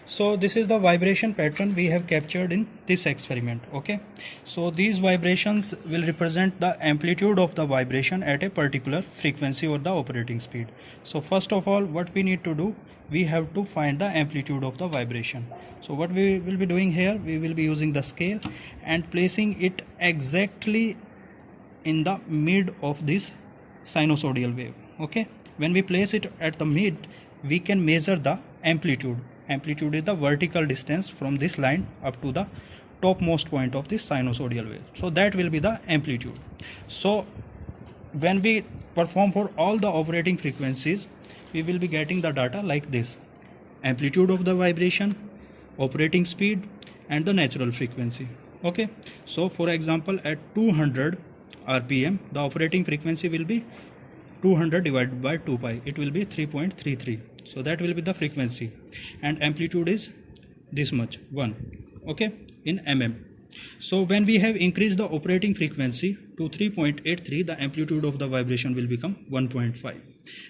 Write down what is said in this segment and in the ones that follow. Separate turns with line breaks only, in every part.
So this is the vibration pattern we have captured in this experiment. Okay, so these vibrations will represent the amplitude of the vibration at a particular frequency or the operating speed. So first of all, what we need to do, we have to find the amplitude of the vibration. So what we will be doing here, we will be using the scale and placing it exactly in the mid of this sinusoidal wave. Okay, when we place it at the mid, we can measure the amplitude. Amplitude is the vertical distance from this line up to the topmost point of this sinusoidal wave. So that will be the amplitude. So when we perform for all the operating frequencies, we will be getting the data like this: amplitude of the vibration, operating speed, and the natural frequency. Okay, so for example, at 200 rpm, the operating frequency will be 200 divided by 2 pi, it will be 3.33. so that will be the frequency, and amplitude is this much, 1, okay, in mm. So when we have increased the operating frequency to 3.83, the amplitude of the vibration will become 1.5,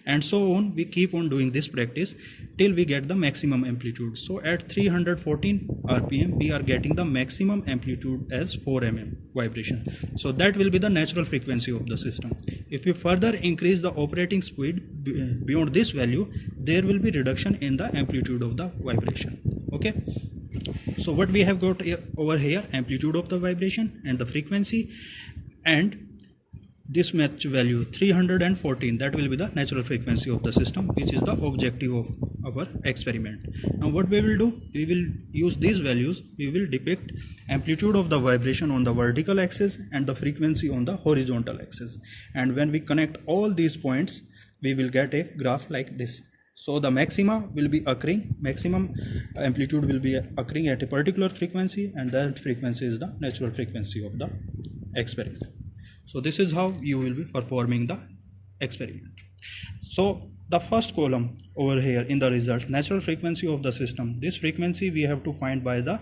and so on. We keep on doing this practice till we get the maximum amplitude. So at 314 rpm, we are getting the maximum amplitude as 4 mm vibration. So that will be the natural frequency of the system. If we further increase the operating speed beyond this value, there will be reduction in the amplitude of the vibration. Okay, so what we have got over here, amplitude of the vibration and the frequency, and this match value 314, that will be the natural frequency of the system, which is the objective of our experiment. Now what we will do, we will use these values, we will depict amplitude of the vibration on the vertical axis and the frequency on the horizontal axis, and when we connect all these points, we will get a graph like this. So the maxima will be occurring, maximum amplitude will be occurring at a particular frequency, and that frequency is the natural frequency of the experiment. So this is how you will be performing the experiment. So the first column over here in the results, natural frequency of the system, this frequency we have to find by the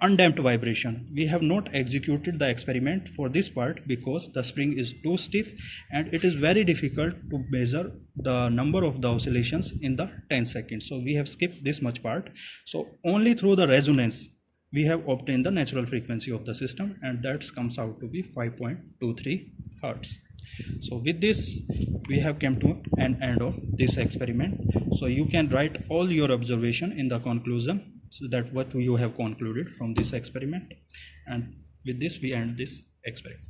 undamped vibration. We have not executed the experiment for this part because the spring is too stiff and it is very difficult to measure the number of the oscillations in the 10 seconds. So we have skipped this much part. So only through the resonance we have obtained the natural frequency of the system, and that comes out to be 5.23 hertz. So with this, we have come to an end of this experiment. So you can write all your observation in the conclusion, so that what you have concluded from this experiment. And with this, we end this experiment.